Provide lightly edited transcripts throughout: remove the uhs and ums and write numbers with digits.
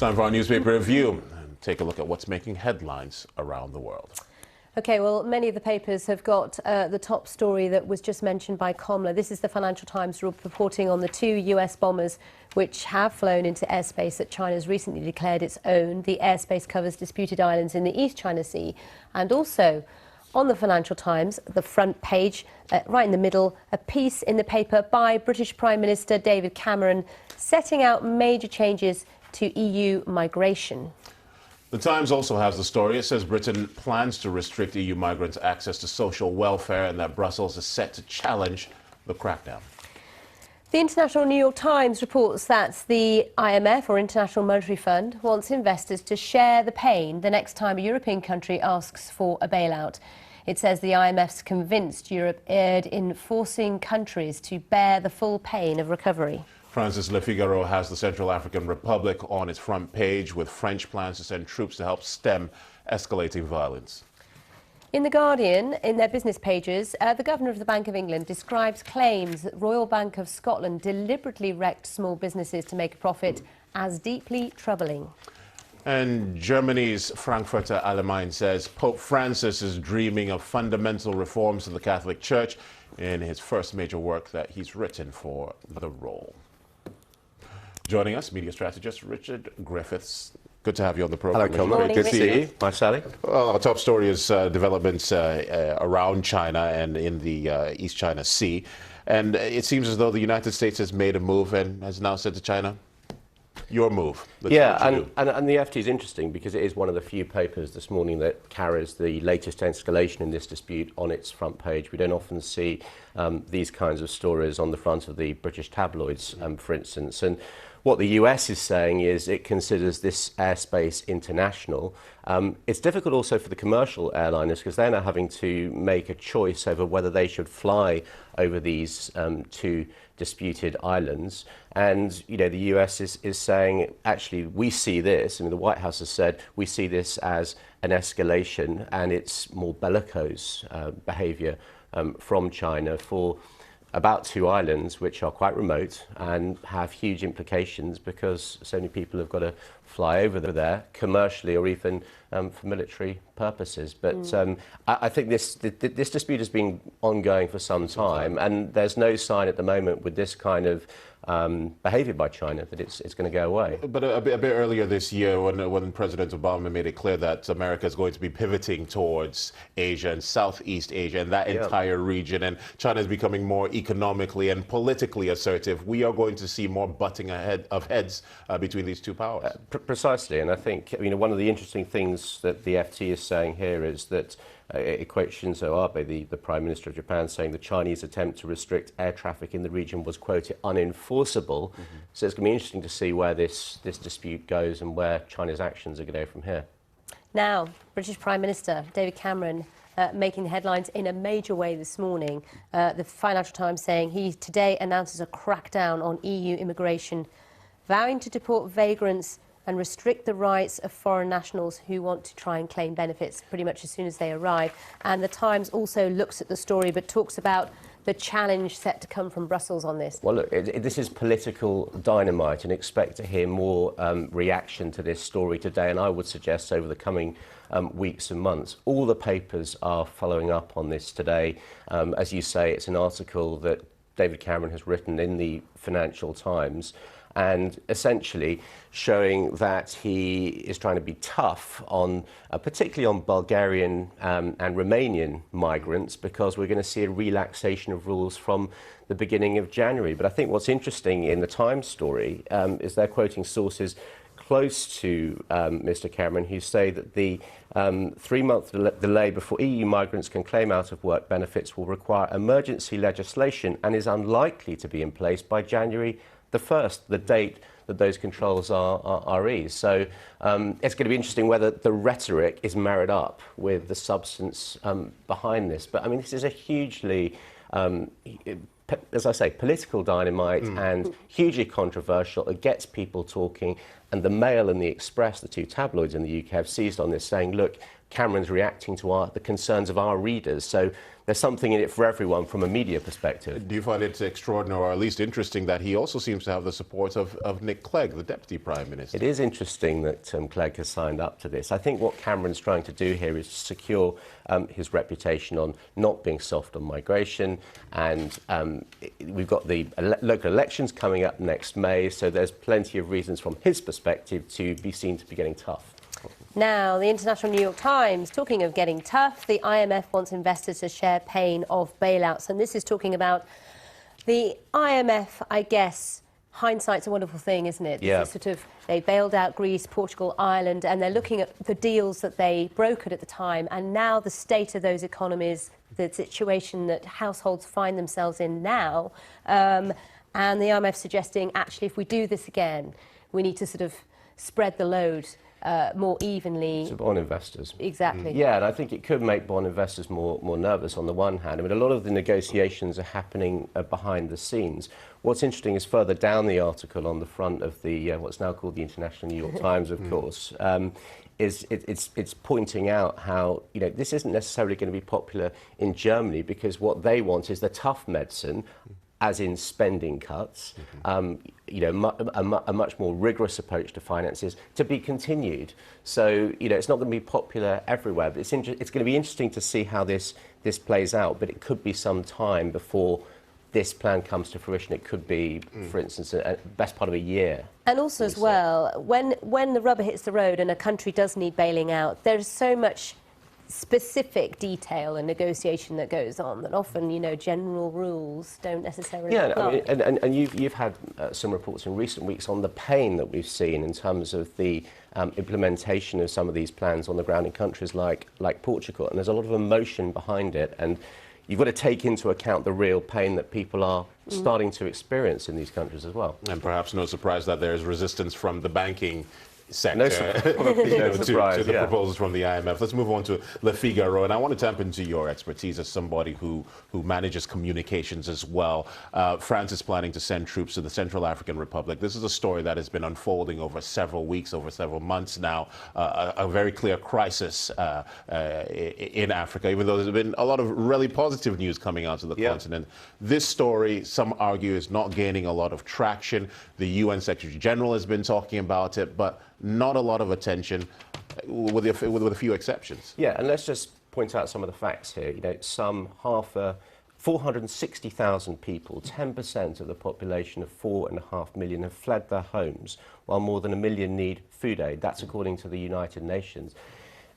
It's time for our newspaper review and take a look at what's making headlines around the world. Okay, well, many of the papers have got the top story that was just mentioned by Comla. This is the Financial Times reporting on the 2 US bombers which have flown into airspace that China's recently declared its own. The airspace covers disputed islands in the East China Sea. And also, on the Financial Times, the front page, right in the middle, a piece in the paper by British Prime Minister David Cameron setting out major changes to EU migration. The Times also has the story. It says Britain plans to restrict EU migrants' access to social welfare and that Brussels is set to challenge the crackdown. The International New York Times reports that the IMF, or International Monetary Fund, wants investors to share the pain the next time a European country asks for a bailout. It says the IMF's convinced Europe erred in forcing countries to bear the full pain of recovery. Francis Le Figaro has the Central African Republic on its front page with French plans to send troops to help stem escalating violence. In The Guardian, in their business pages, the Governor of the Bank of England describes claims that Royal Bank of Scotland deliberately wrecked small businesses to make a profit as deeply troubling. And Germany's Frankfurter Allgemeine says Pope Francis is dreaming of fundamental reforms in the Catholic Church in his first major work that he's written for the role. Joining us, media strategist Richard Griffiths. Good to have you on the program. Hello, Comla. Good to see you. Hi, Sally. Well, our top story is developments around China and in the East China Sea. And it seems as though the United States has made a move and has now said to China, your move. And the FT is interesting because it is one of the few papers this morning that carries the latest escalation in this dispute on its front page. We don't often see these kinds of stories on the front of the British tabloids, for instance. And what the US is saying is it considers this airspace international. It's difficult also for the commercial airliners because they're now having to make a choice over whether they should fly over these 2 disputed islands. And, you know, the US is saying, actually, we see this, I mean, the White House has said, we see this as an escalation and it's more bellicose behavior from China for about 2 islands which are quite remote and have huge implications because so many people have got to fly over there commercially or even for military purposes. But I think this dispute has been ongoing for some time, and there's no sign at the moment with this kind of behavior by China that it's going to go away. But a bit earlier this year, when President Obama made it clear that America is going to be pivoting towards Asia and Southeast Asia and that entire region, and China is becoming more economically and politically assertive, we are going to see more butting of heads between these 2 powers. Precisely, and I think one of the interesting things that the FT is saying here is that it quotes Shinzo Abe, the Prime Minister of Japan, saying the Chinese attempt to restrict air traffic in the region was, quote, unenforceable. So it's going to be interesting to see where this dispute goes and where China's actions are going to go from here. Now, British Prime Minister David Cameron making the headlines in a major way this morning. The Financial Times saying he today announces a crackdown on EU immigration, vowing to deport vagrants and restrict the rights of foreign nationals who want to try and claim benefits pretty much as soon as they arrive. And the Times also looks at the story but talks about the challenge set to come from Brussels on this. Well, look, this is political dynamite, and expect to hear more reaction to this story today, and I would suggest over the coming weeks and months. All the papers are following up on this today. As you say, it's an article that David Cameron has written in the Financial Times, and essentially showing that he is trying to be tough on, particularly on Bulgarian and Romanian migrants, because we're going to see a relaxation of rules from the beginning of January. But I think what's interesting in the Times story is they're quoting sources close to Mr. Cameron who say that the 3-month delay before EU migrants can claim out-of-work benefits will require emergency legislation and is unlikely to be in place by January the 1st, the date that those controls are eased. So it's going to be interesting whether the rhetoric is married up with the substance behind this. But I mean, this is a hugely, as I say, political dynamite and hugely controversial. It gets people talking, And the Mail and the Express, the two tabloids in the UK, have seized on this, saying, look, Cameron's reacting to the concerns of our readers. So there's something in it for everyone from a media perspective. Do you find it extraordinary, or at least interesting, that he also seems to have the support of Nick Clegg, the Deputy Prime Minister? It is interesting that Clegg has signed up to this. I think what Cameron's trying to do here is secure his reputation on not being soft on migration, and we've got the local elections coming up next May, so there's plenty of reasons from his perspective to be seen to be getting tough. Now, the International New York Times, talking of getting tough, the IMF wants investors to share pain of bailouts. And this is talking about the IMF, I guess. Hindsight's a wonderful thing, isn't it? Yeah. This is sort of, they bailed out Greece, Portugal, Ireland, and they're looking at the deals that they brokered at the time. And now the state of those economies, the situation that households find themselves in now. And the IMF suggesting, actually, if we do this again, we need to sort of spread the load more evenly. To bond investors. Exactly. Yeah, and I think it could make bond investors more nervous on the one hand. I mean, a lot of the negotiations are happening behind the scenes. What's interesting is further down the article on the front of the what's now called the International New York Times, of course, it's pointing out how, you know, this isn't necessarily going to be popular in Germany, because what they want is the tough medicine, as in spending cuts, you know, a much more rigorous approach to finances to be continued. So, you know, it's not going to be popular everywhere, but it's going to be interesting to see how this plays out. But it could be some time before this plan comes to fruition. It could be, for instance, a best part of a year. And also, as well, when the rubber hits the road and a country does need bailing out, there's so much specific detail and negotiation that goes on that often, you know, general rules don't necessarily apply. I mean, and you've had some reports in recent weeks on the pain that we've seen in terms of the implementation of some of these plans on the ground in countries like Portugal, and there's a lot of emotion behind it, and you've got to take into account the real pain that people are starting to experience in these countries as well. And perhaps no surprise that there's resistance from the banking sector No surprise, to the proposals from the IMF. Let's move on to Le Figaro, and I want to tap into your expertise as somebody who manages communications as well. France is planning to send troops to the Central African Republic. This is a story that has been unfolding over several weeks, over several months now. A very clear crisis in Africa, even though there's been a lot of really positive news coming out of the continent. This story, some argue, is not gaining a lot of traction. The UN Secretary General has been talking about it, but not a lot of attention, with a few exceptions. Yeah, and let's just point out some of the facts here. You know, 460,000 people, 10% of the population of 4.5 million, have fled their homes, while more than 1 million need food aid. That's according to the United Nations.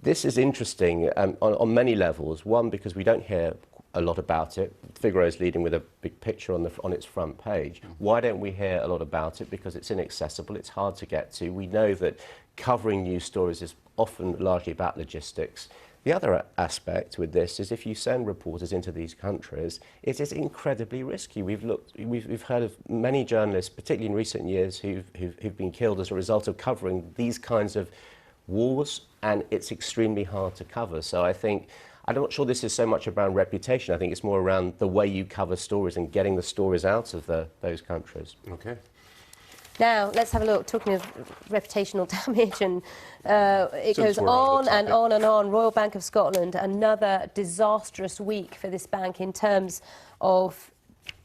This is interesting on many levels. One, because we don't hear a lot about it. Figaro is leading with a big picture on its front page. Why don't we hear a lot about it? Because it's inaccessible, it's hard to get to. We know that covering news stories is often largely about logistics. The other aspect with this is if you send reporters into these countries, it is incredibly risky. We've heard of many journalists, particularly in recent years, who've been killed as a result of covering these kinds of wars, and it's extremely hard to cover. So I'm not sure this is so much around reputation. I think it's more around the way you cover stories and getting the stories out of those countries. Okay. Now, let's have a look. Talking of reputational damage, and it goes on and on and on. Royal Bank of Scotland, another disastrous week for this bank in terms of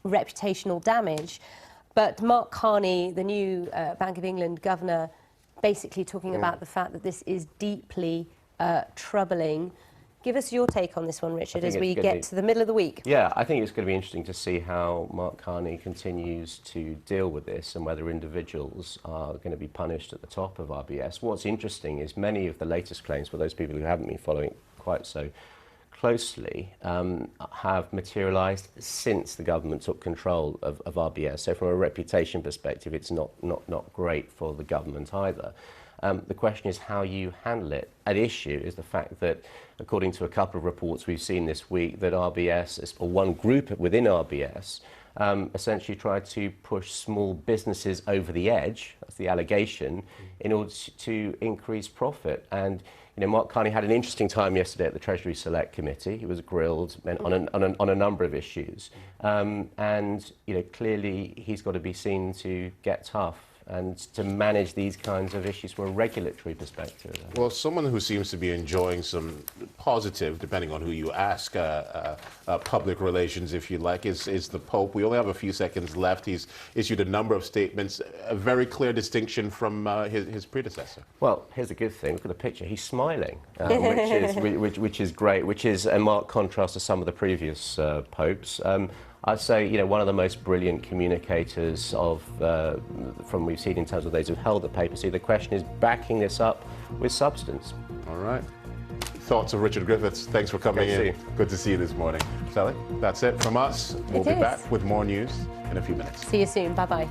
reputational damage. But Mark Carney, the new Bank of England governor, basically talking about the fact that this is deeply troubling. Give us your take on this one, Richard, as we get to the middle of the week. Yeah, I think it's going to be interesting to see how Mark Carney continues to deal with this and whether individuals are going to be punished at the top of RBS. What's interesting is many of the latest claims, for those people who haven't been following quite so closely, have materialised since the government took control of RBS. So from a reputation perspective, it's not great for the government either. The question is how you handle it. At issue is the fact that, according to a couple of reports we've seen this week, that RBS, or one group within RBS, essentially tried to push small businesses over the edge, that's the allegation, in order to increase profit. And you know, Mark Carney had an interesting time yesterday at the Treasury Select Committee. He was grilled on a number of issues. And you know, clearly he's got to be seen to get tough and to manage these kinds of issues from a regulatory perspective. Well, someone who seems to be enjoying some positive, depending on who you ask, public relations, if you like, is the Pope. We only have a few seconds left. He's issued a number of statements, a very clear distinction from his predecessor. Well, here's a good thing. Look at the picture. He's smiling, which is great, which is a marked contrast to some of the previous popes. I'd say, you know, one of the most brilliant communicators from we've seen in terms of those who've held the papacy. The question is backing this up with substance. All right. Thoughts of Richard Griffiths. Thanks for coming in. Good to see you this morning. Sally, that's it from us. We'll be back with more news in a few minutes. See you soon. Bye-bye.